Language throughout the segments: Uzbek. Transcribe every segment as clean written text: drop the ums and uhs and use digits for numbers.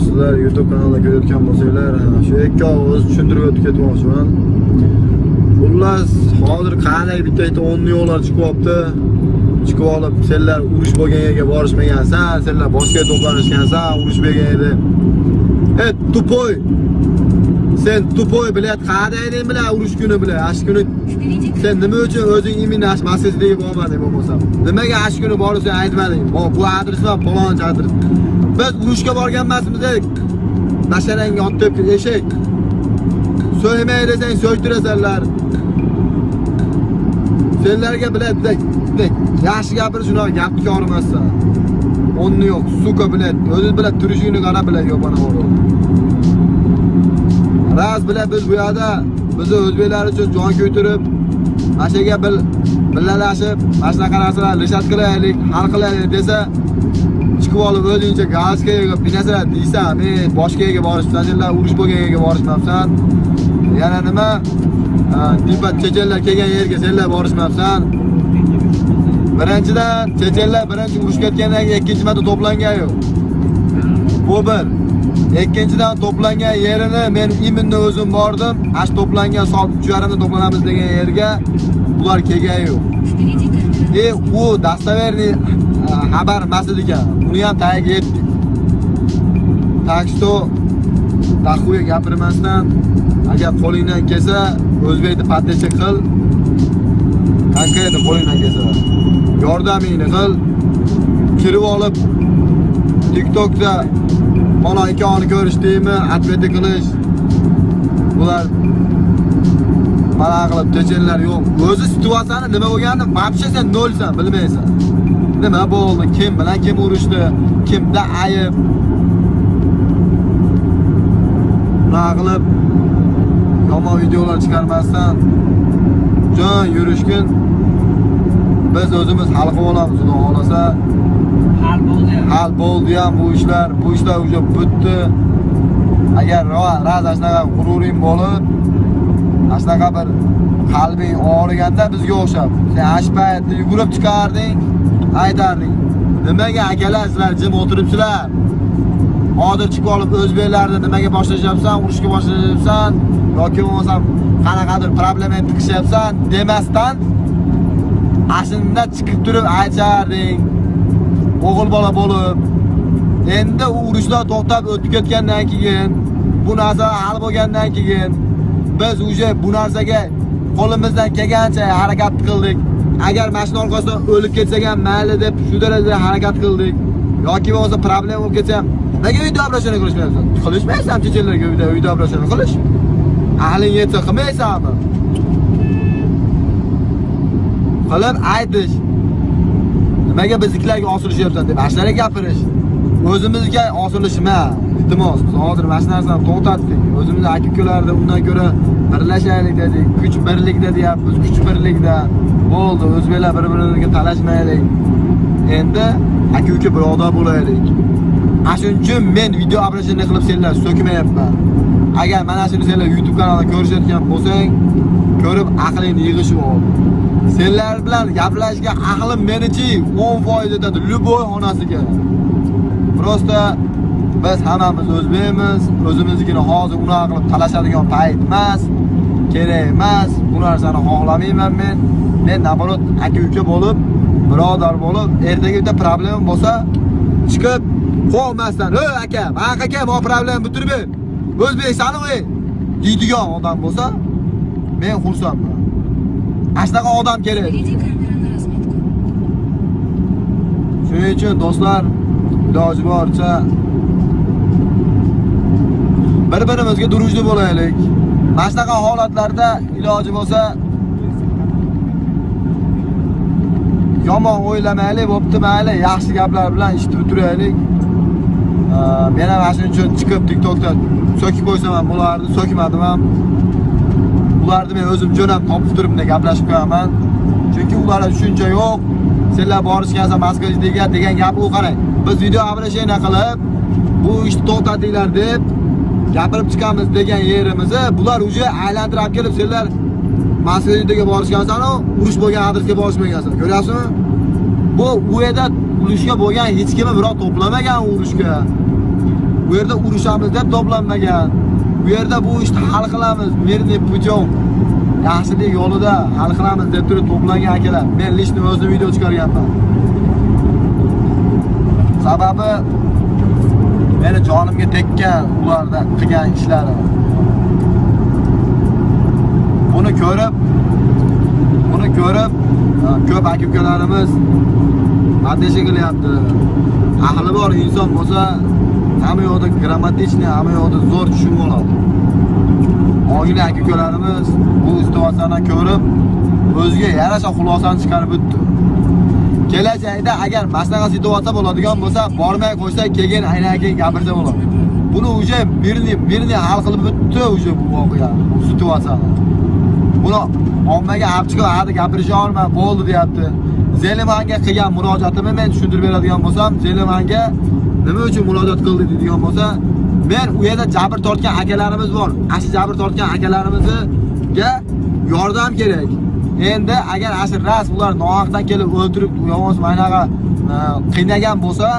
sizlar YouTube kanalida ko'rayotgan bo'lsanglar, shu ikki og'iz tushuntirib o'tib ketmoqchiman. Xullas, hozir qanday bitta 10 yo'llar chiqyapti. Chiqib olib, senlar urush bo'lgan yerga borishmagansan, senlar boshqa to'planishgansan, urush bo'lgan edi. Tupoy. Sen tupoy bilat qadayding bilan urush kuni bilan, ash kuni sen nima uchun o'zing imini ash masjidga bormading bo'lmasa? Nimaga ash kuni borishni aytmading? Bu adres va palonchi adres. Biz urushga borgan emasmiz. Nasharanga otib eshak. So'ymay desang so'ytirasanlar. Senlarga bilat yaxshi gapirish shunaqa gapni ko'rmassan. Onni yo'q, suka bilat. O'zingiz bilan turishingni qarab bilan yopana bo'ladi. Raz bilan biz bu yerda bizni o'zbeklar uchun jon ko'ytirib, mashaga billalashib, mashina narsalar rishat qilaylik, hal qilaylik desa, chiqib olib o'zingcha gazkaga binasalar deysan, men boshqa yerga borishman, senlar urush bo'lgan yerga borishmabsan. Yana nima? Tipat chechenlar kelgan yerga senlar borishmabsan. Birinchidan chechenlar birinchi urush ketgandan keyin ikkinchi marta to'plangan yo'q. Bu bir. Ikkinchidan to'plangan yerini men iminni o'zim bordim. Ash to'plangan soat 3:30da to'planamiz degan yerga ular kelgan yo'q. U dastaverniy xabar emas ekan. Uni ham tagiga yetdik. Так что taxuya gapirmasdan agar qo'lingdan kelsa o'zbekni paddechik qil. Konkretno qo'lingdan kelsa yordamingni qil. Kirib olib TikTokda mana ikkovini ko'rishdingmi, atvet qilish. Bular mana qilib chechenlar yo'q. O'zi situatsiyani nima bo'lganini вообще sen nolsan, bilmaysan. Nima bo'ldi, kim bilan kim urushdi, kimda ayb. Nima qilib yomon videolar chiqarmasdan jon yurishkin biz o'zimiz hal qilib olamiz, xudo xolasa. Hal bo'ldi ham bu ishlar уже bitdi. Agar raz ashnaqa g'ururing bo'lib, ashnaqa bir qalbing og'riganda bizga o'xshab, sen ash paytda yugurib chiqarding, aytarding. Nimaga akalar sizlar jim o'tiribsizlar? Hozir chiqib olib o'zbeklarni nimaga boshlashyapsan, urushga boshlashyapsan yoki bo'lmasam qanaqadir problema tiqishyapsan demasdan ashunda chiqib turib aytarding. O'g'il bola bo'lib, endi u urushlar to'xtab o'tib ketgandan keyin, bu narsa hal bo'lgandan keyin biz uje bu narsaga qo'limizdan kelgancha harakat qildik. Agar mashina orqasidan o'lib ketsak ham mayli deb shu darajada harakat qildik. Yoki bo'lsa problem bo'lib ketsa ham nega video obrochani qilishmaysan? Qilishmaysan chechenlarga video obrochani qilish. Ahling yetsa qilmaysanmi? Qilib aytish. Nimaga bizniklarga osilishyapsan deb ashlarga gapirish. O'zimizga osilishma. Iltimos, biz hozir mana narsani to'xtatdik. O'zimiz aka-ukalarda undan ko'ra birlashaylik dedik. Kuch birlikda deyapmiz, kuch birlikda. Bo'ldi, o'zbeklar bir-birlariga talashmaylik. Endi aka-uka birodar bo'laylik. Shuning uchun men video obrochani qilib senlar so'kmayapman. Agar mana shuni senlar YouTube kanalida ko'rishayotgan bo'lsang, ko'rib aqlingni yig'ishib ol. Senlar bilan gaplashishga aqlim menichi 10% yetadi, любой xonasiga. Prosta biz hammamiz o'zbekmiz, o'zimiznikini hozir unaqa qilib talashadigan payt emas, kerak emas. Bu narsani xohlamayman men. Men naborot aka-uka bo'lib, birodar bo'lib, ertaga bitta problem bo'lsa, chiqib qo'ymasdan, "Ey aka, mana aka, bu problem bitirib ber. O'zbeksanmi?" deydigan odam bo'lsa, men xursandman. Ashtaqa odam kerak. Shuning uchun do'stlar, iloji boricha bir-birimizga durujli bo'laylik. Mana shunaqa holatlarda iloji bo'lsa yomon o'ylamaylik, bo'pti mayli, yaxshi gaplar bilan ishni bitiraylik. Men ham shuning uchun chiqib TikTokda so'kib qo'ysam ham bo'lardi, so'kmadim ham. Ularni men o'zim jo'nab topib turibman, gaplashib qo'yaman. Chunki ularga tushuncha yo'q. Senlar borishgansa Moskvaga degan gap u qarang. Biz video obrochani qilib, bu ishni to'xtatinglar deb gapirib chiqamiz degan yerimizni bular uje aylantirib kelib senlar Moskvaga borishgansan, urush bo'lgan adresga borishmagansan. Ko'ryapsizmi? Bu yerda urushga bo'lgan hech kimni birov to'plamagan urushga. Bu yerda urushamiz deb to'planmagan. Bu yerda bu ishni hal qilamiz. Mirniy putyom. Yaxshilik yo'lida hal qilamiz deb turib to'plangan akalar. Men lishni o'zim video chiqarganman. Sababi meni jonimga tekkan ularda qilgan ishlari. Buni ko'rib ko'p aka-ukalarimiz maddeshi qilyapti. Ahli bor inson bo'lsa, hamma yoqda grammatichni, hamma yoqda zo'r tushunib oladi. Oila aka-ukalarimiz bu situatsiyani ko'rib, o'ziga yarasha xulosani chiqarib o'tdi. Kelajakda agar maslaqa situatsiya bo'ladigan bo'lsa, bormay qo'ysa, keyin aynan-keyin gapirsa bo'ladi. Buni uje birni hal qilib o'tdi uje bu voqea, bu situatsiyani. Buni ommaga olib chiqib, hadi gapirisha olma, bo'ldi deyapti. Zelimanga qilgan murojaatimni men tushuntirib beradigan bo'lsam, Zelimanga nima uchun murojaat qildi deydigan bo'lsa, men u yerda jabr tortgan akalarimiz bor. Ashi jabr tortgan akalarimizga yordam kerak. Endi agar ashir ras ular nohaqdan kelib o'ltirib, yomon maynaga qiynagan bo'lsa,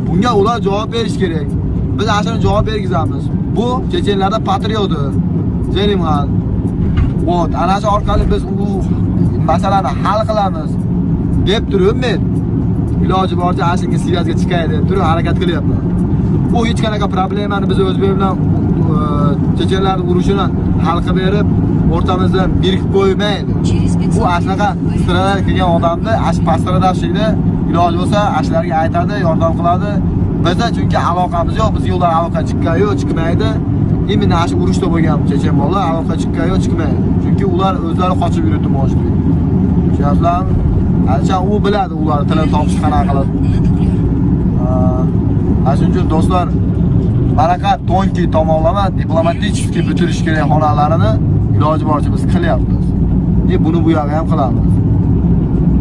bunga ular javob berish kerak. Biz ashini javob bergizamiz. Bu chechenlarda patrioti. Zelimxon. Vot, ana shu orqali biz u masalani hal qilamiz deb turib men iloji boricha ashinga siyosatga chiqay deb turib harakat qilyapman. Bu hech qanaqa problemani biz o'zbek bilan chechenlarning urushini hal qilib berib, o'rtamizda birikib qo'ymaydi. Bu ashlaga siralar kelgan odamni ash pastradashlikda iloji bo'lsa ashlarga aytadi, yordam qiladi. Bizda chunki aloqamiz yo'q, biz yo'ldan aloqa chiqqan-yu, chiqmaydi. Imina ash urushda bo'lgan chechen bolalar aloqa chiqqan-yu, chiqmaydi. Chunki ular o'zlari qochib yuribdi moshdi. Tushunasizlarmi? Alchan u biladi ular tilini topish qanaqa qiladi. Shuning uchun do'stlar, baraka tonki tomonlama diplomatik bitirish kerak xonalarini iloji boricha biz qilyapmiz. Buni bu yerga ham qilamiz.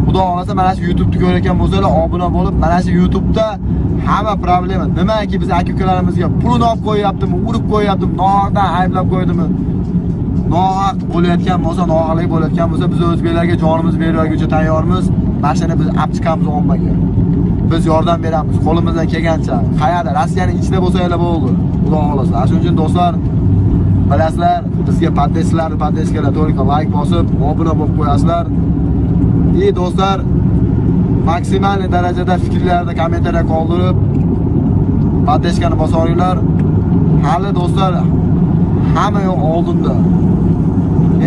Xudo xolasa mana shu YouTube'ni ko'rayotgan bo'lsanglar, obuna bo'lib, mana shu YouTube'da hamma problema nimaki biz aka-ukalarimizga pulini olib qo'yyaptimi, urib qo'yyaptimi, nohaqdan ayblab qo'ydimi? Nohaq bo'layotgan bo'lsa, nohaqlik bo'layotgan bo'lsa, biz o'zbeklarga jonimizni berishga tayyormiz. Mashina biz olib chiqamiz ommaga. Biz yordam beramiz qo'limizdan kelgancha. Qayerda Rossiyaning ichida bo'lsa-lar bo'ldi. Xudo xolasa. Shuning uchun do'stlar, bilasizlar, bizga poddeskalar to'liq like bosib, obuna bo'lib qo'yasizlar. Do'stlar, maksimal darajada fikrlarni kommentariya qoldirib, poddeskani bosaringlar. Hali do'stlar, hamma yo'q oldinda.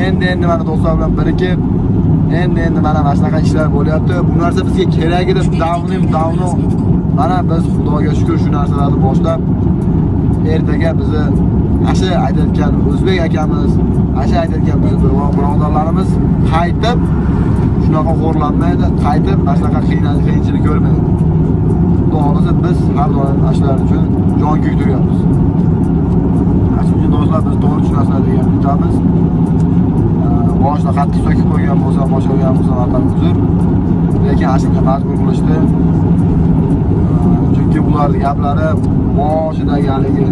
Endi mana do'stlar bilan birikib, endi mana shunaqa ishlar bo'lyapti. Bu narsa bizga kerak edi, davno. Mana biz Xudoga shukr shu narsalarni boshlab, ertaga bizni asha aytayotgan o'zbek akamiz, asha aytayotgan biz birodarlarimiz qaytib shunaqa xo'rlanmaydi, qaytib shunaqa qiyinchilik ko'rmaydi. Xudo xolasa biz har doim ashlar uchun jon kuydiryapmiz. Shuning do'stlar, biz to'g'ri tushunasizlar degan aytamiz. Boshda qattiq so'kib qo'ygan bo'lsa, boshqagan bo'lsa, atam uzr. Lekin ashunga majbur qilishdi. Chunki ularning gaplari boshidagi haligi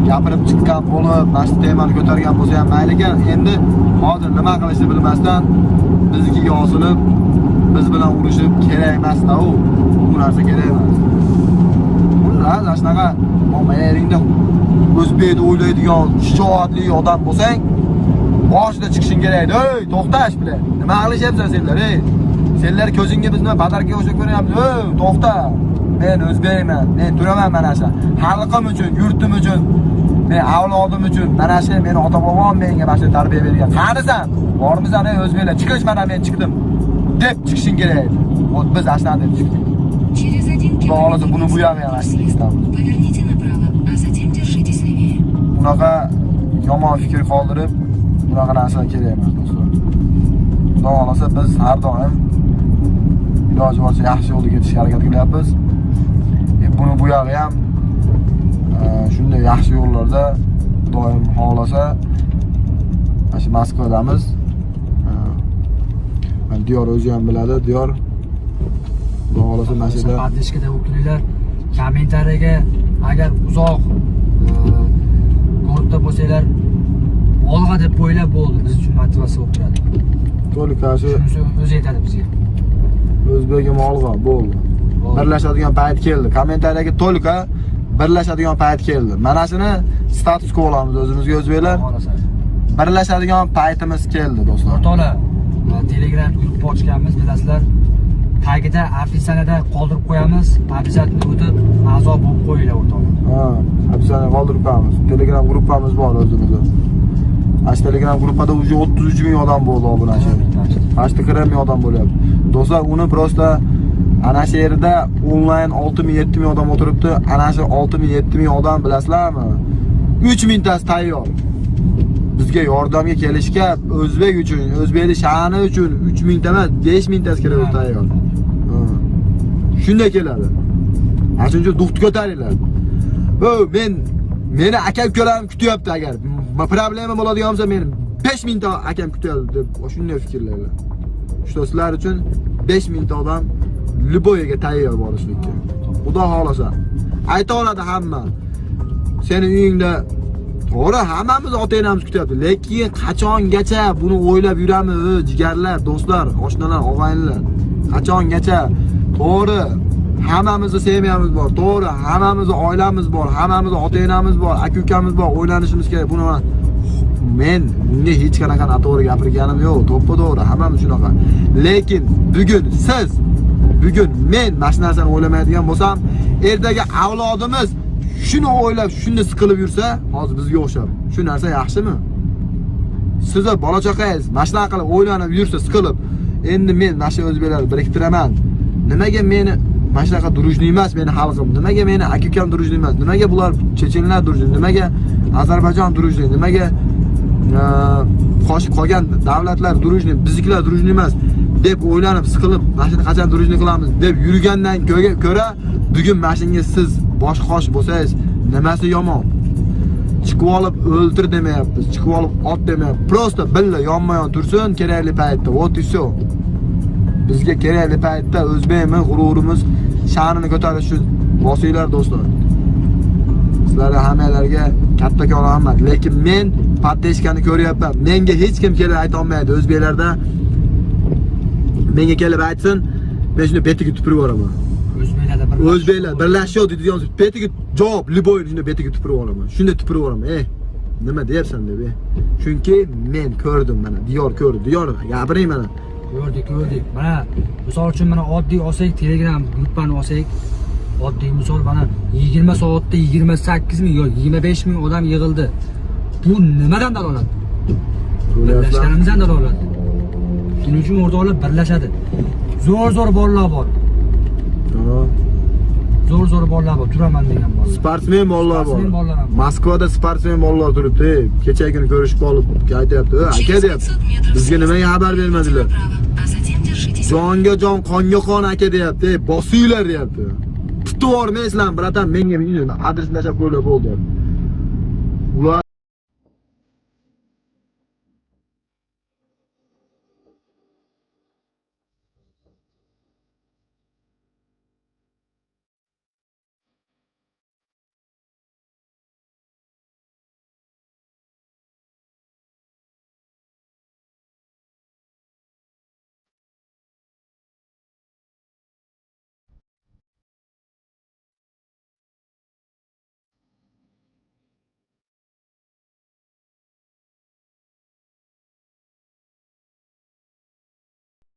gapirib chiqqan bo'lib, mana shu temani ko'targan bo'lsa ham mayli ekan, endi hozir nima qilishni bilmasdan biznikiga osilib, biz bilan urushib kerak emas-da u. Bu narsa kerak emas. Bunlar shunaqa ommayeringda o'zbekni o'ylaydigan shijoatli odam bo'lsang, boshida chiqishing kerak. Ey, to'xtash bilan. Nima qilishyapsan senlar, ey? Senlar ko'zingga biz nima badarga o'xshab ko'ryapmiz? Ey, to'xta. Men o'zbekman. Men turaman mana shu. Xalqim uchun, yurtim uchun, men avlodim uchun mana shu meni ota-bobom menga mana shu tarbiya bergan. Qanisan? Bormizan ey o'zbeklar, chiqish mana men chiqdim deb chiqishing kerak. Biz ashna deb chiqdik. Xudo xolasa buni bu yerga ham aytamiz. Bunaqa yomon fikr qoldirib, bunaqa narsa kerak emas do'stlar. Xudo xolasa biz har doim iloji boricha yaxshi yo'lga ketishga harakat qilyapmiz. Buni bu yerga ham shunday yaxshi yo'llarda doim xohlasa shu Moskvadamiz. Diyor o'zi ham biladi, Diyor. Xudo xolasa mana shu yerda poddeskada o'qinglar. Kommentariyaga agar uzoq guruhda bo'lsanglar, olg'a deb qo'ylab bo'ldi. Biz uchun motivatsiya bo'lib turadi. to'liq shu o'zi aytadi bizga. O'zbekga olg'a bo'ldi. Birlashadigan payt keldi. Kommentariyaga to'liq birlashadigan payt keldi. Mana shuni status quo olamiz o'zimizga o'zbeklar. Xohlasa. Birlashadigan paytimiz keldi do'stlar. O'rtoqlar, Telegram guruh ochganmiz, bilasizlar. Tagida afishanada qoldirib qo'yamiz. Обязательно o'tib a'zo bo'lib qo'yinglar o'rtoqlar. Ha, afishani qoldirib qo'yamiz. Telegram guruhimiz bor o'zimizda. Ash Telegram guruhida уже 33 ming odam bo'ldi obunachi. 80 ming odam bo'lyapti. Do'stlar, uni prosta ana shu yerda onlayn 6 ming 7 ming odam o'tiribdi. Ana shu 6 ming 7 ming odam bilasizlarmi? 3 mingtasi tayyor. Bizga yordamga kelishga o'zbek uchun, o'zbekning sha'ni uchun 3 mingta emas, 5 mingtasi kerak tayyor. Shunday keladi. Ana shuncha duxt ko'taringlar. Meni aka-ukalarim kutyapti agar problema bo'ladigan bo'lsa meni 5 mingta akam kutyapti deb shunday fikrlaylar. Shu sizlar uchun 5 mingta odam Liboyaga tayyor borishlikka. Xudo xolasa. Ayta oladi hamma. Seni uyingda to'g'ri hammamiz ota-onamiz kutyapti, lekin qachongacha buni o'ylab yuramiz, jigarlar, do'stlar, oshnalar, og'aynilar? Qachongacha? To'g'ri, hammamizning semyamiz bor, to'g'ri, hammamizning oilamiz bor, hammamizning ota-onamiz bor, aka-ukamiz bor, o'ylanishimiz kerak. Buni men bunga hech qanaqa noto'g'ri gapirganim yo'q, to'ppa-to'g'ri, hammamiz shunaqa. Lekin bugun siz, bugun men mana shu narsani o'ylamaydigan bo'lsam, ertaga avlodimiz shuni o'ylab, shuni siqilib yursa, hozir bizga o'xshab. Shu narsa yaxshimi? Sizlar bola chaqangiz mana shunaqa qilib o'ylanib yursa, siqilib, endi men mana shu o'zbeklarni biriktiraman. Nimaga meni mana shunaqa durujni emas meni xalqim? Nimaga meni aka-ukam durujni emas? Nimaga bular chechenlar durujni? Nimaga Ozarbayjon durujni? Nimaga qolgan davlatlar durujni, biznikilar durujni emas deb o'ylanib, siqilib, mana shuni qachon durujni qilamiz deb yurgandan ko'ra, bugun mana shunga siz bosh qosh bo'lsangiz, nimasi yomon? Chiqib olib o'ldir demayapmiz, chiqib olib ot demayapmiz. Prosta billa yonma-yon tursin kerakli paytda. Вот и всё. Bizga kerakli paytda o'zbekmi g'ururimiz sha'nini ko'tarish uchun bosinglar do'stlar. Sizlarga hammalarga kattakon rahmat. Lekin men patteshkani ko'ryapman. Menga hech kim kelib ayta olmaydi o'zbeklarda. Menga kelib aytsin, men shuni betiga tupurib yuboraman. O'zbeklar birlashish deydigan betiga javob, liboy shuni betiga tupurib yuboraman. Shunday tupurib yuboraman. Nima deyapsan deb. Chunki men ko'rdim mana, Diyor ko'rdi. Diyor gapiring mana. Ko'rdik. Mana misol uchun mana oddiy olsak, Telegram gruppani olsak, oddiy misol mana 20 soatda 28 ming yoki 25 ming odam yig'ildi. Bu nimadan dalolat? Birlashganimizdan dalolat. Shuning uchun o'rtoqlar birlashadi. Zo'r bolalar bor. Zo'r bolalar bor, turaman degan bolalar. Sportsmen bolalar bor. Moskvada sportsmen bolalar turibdi. Kecha kuni ko'rishib qolib aytayapti, aka deyapti. Bizga nimaga xabar bermadilar? Jonga jon, qonga qon aka deyapti. Bosinglar deyapti. Tutib yubormaysizlar, bratan, menga adresini tashlab qo'ylar bo'ldi. Ular